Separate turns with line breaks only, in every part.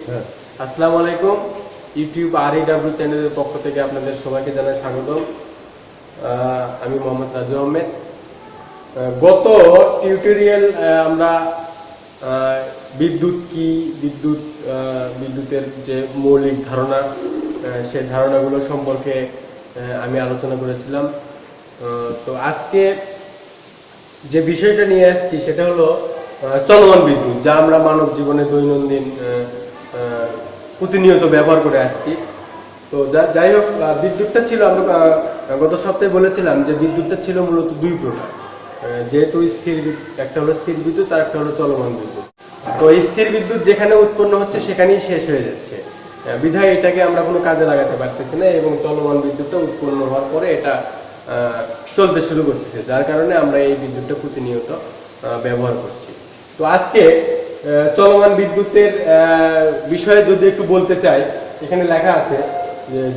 হ্যাঁ, আসসালামু আলাইকুম। ইউটিউব REW চ্যানেলের পক্ষ থেকে আপনাদের সবাইকে জানাই স্বাগতম। আমি মোহাম্মদ রাজু আহমেদ। গত টিউটোরিয়াল আমরা বিদ্যুৎ কি, বিদ্যুতের যে মৌলিক ধারণা, সেই ধারণাগুলো সম্পর্কে আমি আলোচনা করেছিলাম। তো আজকে যে বিষয়টা নিয়ে আসছি সেটা হলো চলমান বিদ্যুৎ, যা আমরা মানব জীবনে দৈনন্দিন প্রতিনিয়ত ব্যবহার করে আসছি। তো যাই হোক, বিদ্যুৎটা ছিল, আমরা গত সপ্তাহে বলেছিলাম যে বিদ্যুৎটা ছিল মূলত দুই প্রকার। যেহেতু একটা হলো স্থির বিদ্যুৎ আর একটা হলো চলমান বিদ্যুৎ। তো স্থির বিদ্যুৎ যেখানে উৎপন্ন হচ্ছে সেখানেই শেষ হয়ে যাচ্ছে, বিধায় এটাকে আমরা কোনো কাজে লাগাতে পারতেছি না, এবং চলমান বিদ্যুৎটা উৎপন্ন হওয়ার পরে এটা চলতে শুরু করতেছে, যার কারণে আমরা এই বিদ্যুৎটা প্রতিনিয়ত ব্যবহার করছি। তো আজকে চলমান বিদ্যুতের বিষয়ে যদি একটু বলতে চাই, এখানে লেখা আছে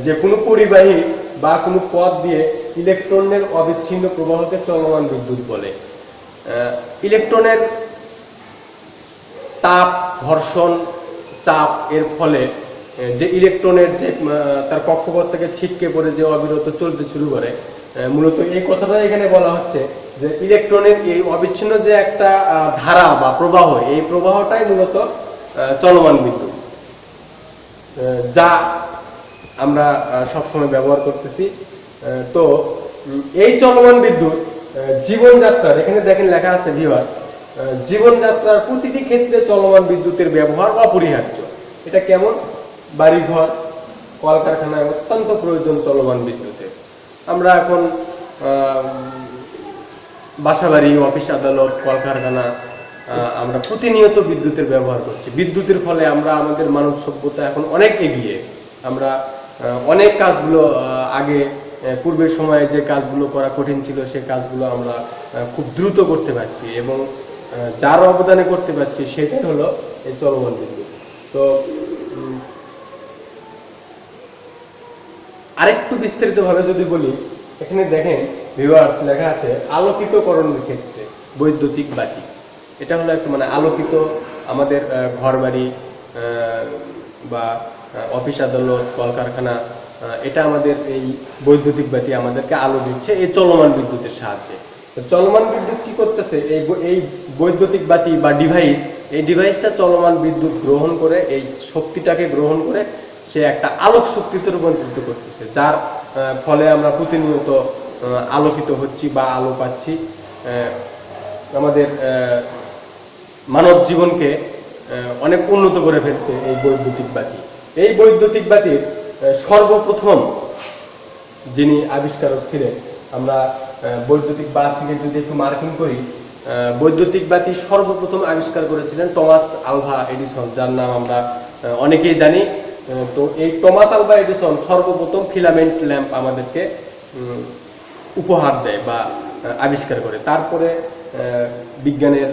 যে কোনো পরিবাহী বা কোনো পথ দিয়ে ইলেকট্রনের অবিচ্ছিন্ন প্রবাহকে চলমান বিদ্যুৎ বলে। ইলেকট্রনের তাপ, ঘর্ষণ, চাপ এর ফলে যে ইলেকট্রনের যে তার কক্ষপথ থেকে ছিটকে পড়ে যে অবিরত চলতে শুরু করে, মূলত এই কথাটা এখানে বলা হচ্ছে যে ইলেকট্রনের এই অবিচ্ছিন্ন যে একটা ধারা বা প্রবাহ, এই প্রবাহটাই মূলত চলমান বিদ্যুৎ, যা আমরা সবসময় ব্যবহার করতেছি। তো এই চলমান বিদ্যুৎ জীবনযাত্রার, এখানে দেখেন লেখা আছে ভিউয়ার্স, জীবনযাত্রার প্রতিটি ক্ষেত্রে চলমান বিদ্যুতের ব্যবহার অপরিহার্য। এটা কেমন? বাড়িঘর, কলকারখানায় অত্যন্ত প্রয়োজন চলমান বিদ্যুতের। আমরা এখন বাসাবাড়ি, অফিস আদালত, কলকারখানা, আমরা প্রতিনিয়ত বিদ্যুতের ব্যবহার করছি। বিদ্যুতের ফলে আমরা আমাদের মানব সভ্যতা এখন অনেক এগিয়ে। আমরা অনেক কাজগুলো আগে পূর্বের সময়ে যে কাজগুলো করা কঠিন ছিল, সে কাজগুলো আমরা খুব দ্রুত করতে পারছি, এবং যার অবদানে করতে পারছি সেটাই হলো এই চলমান বিদ্যুৎ। তো আরেকটু বিস্তারিতভাবে যদি বলি, এখানে দেখেন ভিউয়ার্স, লেখা আছে আলোকিতকরণের ক্ষেত্রে বৈদ্যুতিক বাতি। এটা হলো একটা আলোকিত, আমাদের ঘর বাড়ি বা অফিস আদালত, কলকারখানা, এটা আমাদের এই বৈদ্যুতিক বাতি আমাদেরকে আলো দিচ্ছে এই চলমান বিদ্যুতের সাহায্যে। তো চলমান বিদ্যুৎ কি করতেছে? এই বৈদ্যুতিক বাতি বা ডিভাইস, এই ডিভাইসটা চলমান বিদ্যুৎ গ্রহণ করে, এই শক্তিটাকে গ্রহণ করে সে একটা আলোক শক্তিতে রূপান্তরিত করতেছে, যার ফলে আমরা প্রতিনিয়ত আলোকিত হচ্ছি বা আলো পাচ্ছি। আমাদের মানব জীবনকে অনেক উন্নত করে ফেলছে এই বৈদ্যুতিক বাতি। এই বৈদ্যুতিক বাতির সর্বপ্রথম যিনি আবিষ্কারক ছিলেন, আমরা বৈদ্যুতিক বাতিকে যদি একটু মার্কিং করি, বৈদ্যুতিক বাতি সর্বপ্রথম আবিষ্কার করেছিলেন টমাস আলভা এডিসন, যার নাম আমরা অনেকেই জানি। তো এই টমাস আলভা এডিসন সর্বপ্রথম ফিলামেন্ট ল্যাম্প আমাদেরকে উপহার দেয় বা আবিষ্কার করে। তারপরে বিজ্ঞানের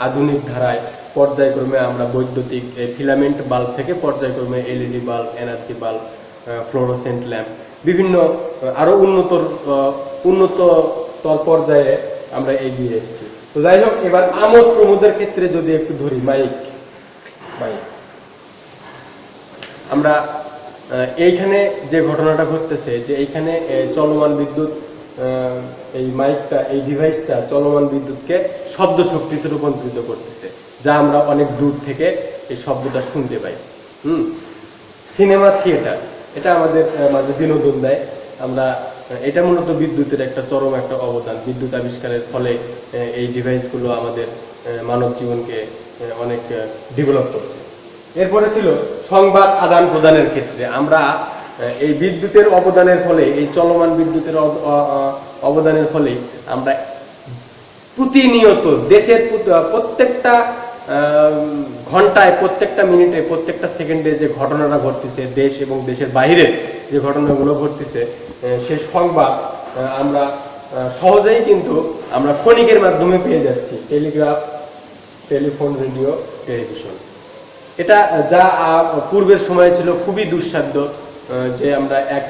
আধুনিক ধারায় পর্যায়ক্রমে আমরা বৈদ্যুতিক ফিলামেন্ট বাল্ব থেকে পর্যায়ক্রমে LED bulb, energy bulb, fluorescent lamp, বিভিন্ন আরো উন্নততর পর্যায়ে আমরা এগিয়ে এসেছি। তো যাই হোক, এবার আমোদ প্রমোদের ক্ষেত্রে যদি একটু ধরি, মাইক, আমরা এইখানে যে ঘটনাটা ঘটতেছে, যে এইখানে চলমান বিদ্যুৎ, এই মাইকটা, এই ডিভাইসটা চলমান বিদ্যুৎকে শব্দ শক্তিতে রূপান্তরিত করতেছে, যা আমরা অনেক দূর থেকে এই শব্দটা শুনতে পাই। সিনেমা, থিয়েটার, এটা আমাদের মাঝে বিনোদন দেয়। আমরা এটা মূলত বিদ্যুতের একটা চরম একটা অবদান। বিদ্যুৎ আবিষ্কারের ফলে এই ডিভাইসগুলো আমাদের মানব জীবনকে অনেক ডেভেলপ করছে। এরপরে ছিল সংবাদ আদান প্রদানের ক্ষেত্রে। আমরা এই বিদ্যুতের অবদানের ফলে, এই চলমান বিদ্যুতের অবদানের ফলে আমরা প্রতিনিয়ত দেশের প্রত্যেকটা ঘন্টায়, প্রত্যেকটা মিনিটে, প্রত্যেকটা সেকেন্ডে যে ঘটনাটা ঘটতেছে, দেশ এবং দেশের বাইরে যে ঘটনাগুলো ঘটতেছে, সেই সংবাদ আমরা সহজেই কিন্তু আমরা ক্ষণিকের মাধ্যমে পেয়ে যাচ্ছি। টেলিগ্রাফ, টেলিফোন, রেডিও, টেলিভিশন, এটা যা পূর্বের সময় ছিল খুবই দুঃসাধ্য, যে আমরা এক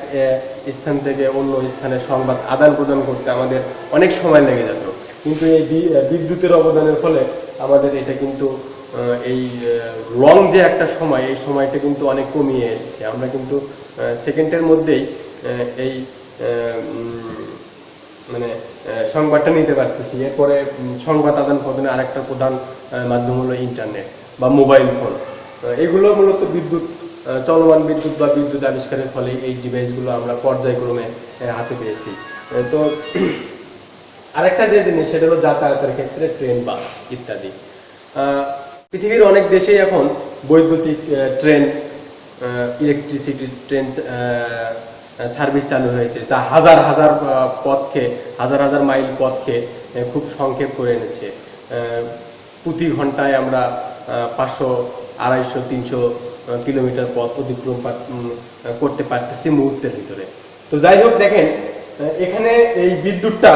স্থান থেকে অন্য স্থানে সংবাদ আদান প্রদান করতে আমাদের অনেক সময় লেগে যেত। কিন্তু এই বিদ্যুতের অবদানের ফলে আমাদের এটা কিন্তু এই লং যে একটা সময়, এই সময়টা কিন্তু অনেক কমিয়ে এসেছে। আমরা কিন্তু সেকেন্ডের মধ্যেই এই মানে সংবাদটা নিতে পারতেছি। এরপরে সংবাদ আদান প্রদানের আরেকটা প্রধান মাধ্যম হলো ইন্টারনেট বা মোবাইল ফোন। এগুলো মূলত বিদ্যুৎ, চলমান বিদ্যুৎ বা বিদ্যুৎ আবিষ্কারের ফলে এই ডিভাইসগুলো আমরা পর্যায়ক্রমে হাতে পেয়েছি। তো আরেকটা যে জিনিস, সেটা হলো যাতায়াতের ক্ষেত্রে ট্রেন, বাস ইত্যাদি। পৃথিবীর অনেক দেশেই এখন বৈদ্যুতিক ট্রেন, ইলেকট্রিসিটি ট্রেন সার্ভিস চালু হয়েছে, যা হাজার হাজার পথকে, হাজার হাজার মাইল পথকে খুব সংক্ষেপ করে এনেছে। প্রতি ঘন্টায় আমরা 500, 250, 300 কিলোমিটার পথ অতিক্রম করতে পারতেছি মুহূর্তের ভিতরে। তো যাই হোক, দেখেন এখানে এই বিদ্যুৎটা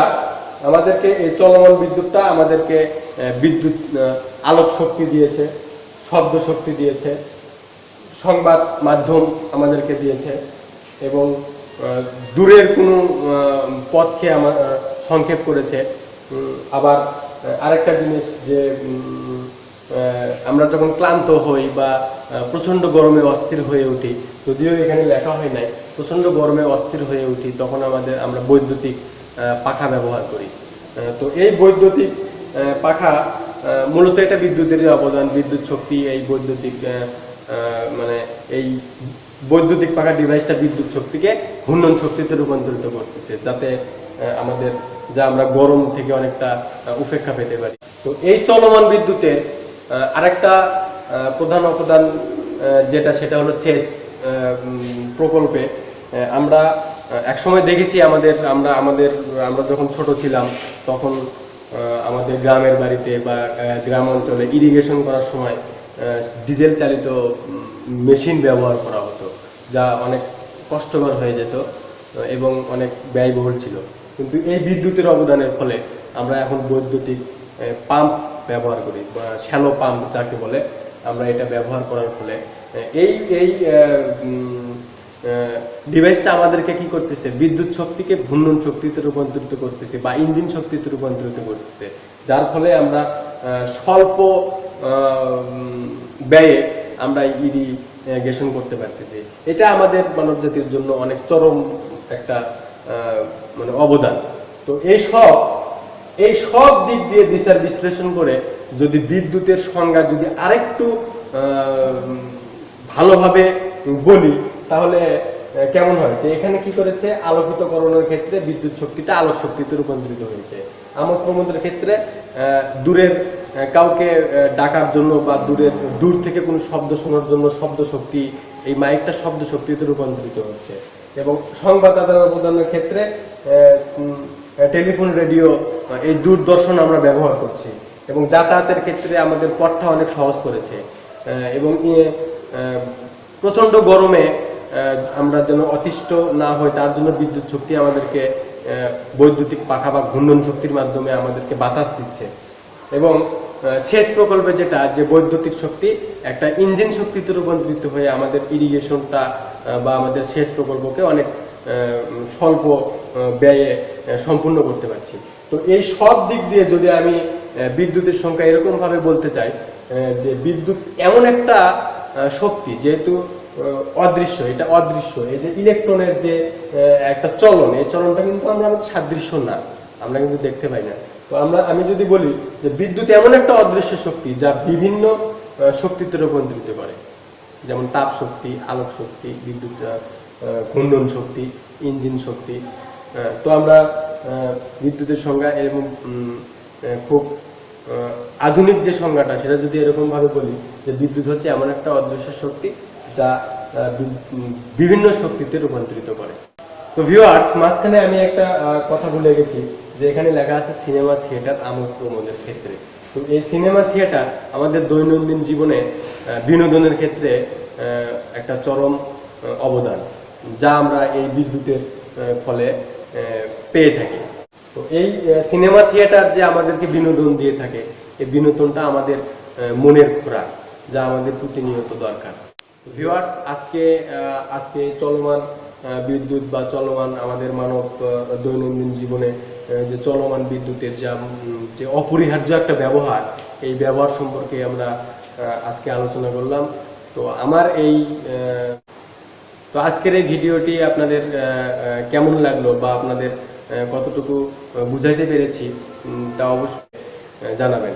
আমাদেরকে, এই চলমান বিদ্যুৎটা আমাদেরকে বিদ্যুৎ আলোক শক্তি দিয়েছে, শব্দ শক্তি দিয়েছে, সংবাদ মাধ্যম আমাদেরকে দিয়েছে, এবং দূরের কোনো পথকে আমার সংক্ষেপ করেছে। আবার আরেকটা জিনিস যে আমরা যখন ক্লান্ত হই বা প্রচণ্ড গরমে অস্থির হয়ে উঠি, যদিও এখানে লেখা হয় নাই, প্রচণ্ড গরমে অস্থির হয়ে উঠি, তখন আমরা বৈদ্যুতিক পাখা ব্যবহার করি। তো এই বৈদ্যুতিক পাখা মূলত এটা বিদ্যুতেরই অবদান। বিদ্যুৎ শক্তি এই বৈদ্যুতিক মানে এই বৈদ্যুতিক পাখা ডিভাইসটা বিদ্যুৎ শক্তিকে ঘূর্ণন শক্তিতে রূপান্তরিত করতেছে, যাতে আমাদের আমরা গরম থেকে অনেকটা উপেক্ষা পেতে পারি। তো এই চলমান বিদ্যুতের আরেকটা প্রধান অবদান যেটা, সেটা হলো সেচ প্রকল্পে। আমরা একসময় দেখেছি আমরা যখন ছোট ছিলাম, তখন আমাদের গ্রামের বাড়িতে বা গ্রাম অঞ্চলে ইরিগেশন করার সময় ডিজেল চালিত মেশিন ব্যবহার করা হতো, যা অনেক কষ্টকর হয়ে যেত এবং অনেক ব্যয়বহুল ছিল। কিন্তু এই বিদ্যুতের অবদানের ফলে আমরা এখন বৈদ্যুতিক পাম্প ব্যবহার করি, বা শ্যালো পাম্প যাকে বলে। আমরা এটা ব্যবহার করার ফলে এই এই ডিভাইসটা আমাদেরকে কি করতেছে, বিদ্যুৎ শক্তিকে ঘূর্ণন শক্তিতে রূপান্তরিত করতেছে বা ইঞ্জিন শক্তিতে রূপান্তরিত করতেছে, যার ফলে আমরা স্বল্প ব্যয়ে আমরা ইরিগেশন করতে পারতেছি। এটা আমাদের মানব জাতির জন্য অনেক চরম একটা মানে অবদান। তো এই সব দিক দিয়ে বিচার বিশ্লেষণ করে যদি বিদ্যুতের সংজ্ঞা যদি আরেকটু ভালোভাবে বলি, তাহলে কেমন হয় যে এখানে কি করেছে, আলোকিতকরণের ক্ষেত্রে বিদ্যুৎ শক্তিটা আলোক শক্তিতে রূপান্তরিত হয়েছে। আমোদ প্রমোদের ক্ষেত্রে দূরের কাউকে ডাকার জন্য বা দূর থেকে কোনো শব্দ শোনার জন্য শব্দ শক্তি, এই মাইকটা শব্দ শক্তিতে রূপান্তরিত হচ্ছে। এবং সংবাদ আদান প্রদানের ক্ষেত্রে টেলিফোন, রেডিও, এই দূরদর্শন আমরা ব্যবহার করছি। এবং যাতায়াতের ক্ষেত্রে আমাদের পথটা অনেক সহজ করেছে। এবং প্রচণ্ড গরমে আমরা যেন অতিষ্ঠ না হয়, তার জন্য বিদ্যুৎ শক্তি আমাদেরকে বৈদ্যুতিক পাখা বা ঘূর্ণন শক্তির মাধ্যমে আমাদেরকে বাতাস দিচ্ছে। এবং সেচ প্রকল্পে যেটা, যে বৈদ্যুতিক শক্তি একটা ইঞ্জিন শক্তিতে রূপান্তরিত হয়ে আমাদের ইরিগেশনটা বা আমাদের সেচ প্রকল্পকে অনেক স্বল্প ব্যয়ে সম্পূর্ণ করতে পারছি। তো এই সব দিক দিয়ে যদি আমি বিদ্যুতের সংখ্যা এরকমভাবে বলতে চাই যে বিদ্যুৎ এমন একটা শক্তি, যেহেতু অদৃশ্য, এটা অদৃশ্য। এই যে ইলেকট্রনের যে একটা চলন, এই চলনটা কিন্তু আমাদের সাদৃশ্য না, আমরা কিন্তু দেখতে পাই না। তো আমি যদি বলি যে বিদ্যুৎ এমন একটা অদৃশ্য শক্তি, যা বিভিন্ন শক্তিতে রূপান্তরিত করে, যেমন তাপ শক্তি, আলোক শক্তি, বিদ্যুৎ ঘূর্ণন শক্তি, ইঞ্জিন শক্তি। তো আমরা বিদ্যুতের সংজ্ঞা এরকম খুব আধুনিক যে সংজ্ঞাটা, সেটা যদি এরকম ভাবে বলি যে বিদ্যুৎ হচ্ছে এমন একটা অদৃশ্য শক্তি, যা বিভিন্ন শক্তিতে রূপান্তরিত করে। তো ভিউয়ার্স, মাঝখানে আমি একটা কথা ভুলে গেছি, যে এখানে লেখা আছে সিনেমা থিয়েটার আমোদ প্রমোদের ক্ষেত্রে। তো এই সিনেমা থিয়েটার আমাদের দৈনন্দিন জীবনে বিনোদনের ক্ষেত্রে একটা চরম অবদান, যা আমরা এই বিদ্যুতের ফলে পেয়ে থাকি। তো এই সিনেমা থিয়েটার যে আমাদেরকে বিনোদন দিয়ে থাকে, এই বিনোদনটা আমাদের মনের খোরাক, যা আমাদের প্রতিনিয়ত দরকার। ভিউয়ার্স, আজকে চলমান বিদ্যুৎ বা চলমান আমাদের মানব দৈনন্দিন জীবনে যে চলমান বিদ্যুতের যে অপরিহার্য একটা ব্যবহার, এই ব্যবহার সম্পর্কে আমরা আজকে আলোচনা করলাম। তো আমার এই তো আজকের এই ভিডিওটি আপনাদের কেমন লাগলো বা আপনাদের কতটুকু বুঝাইতে পেরেছি তা অবশ্যই জানাবেন,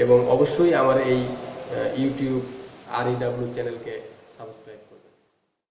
এবং অবশ্যই আমার এই ইউটিউব REW চ্যানেলকে সাবস্ক্রাইব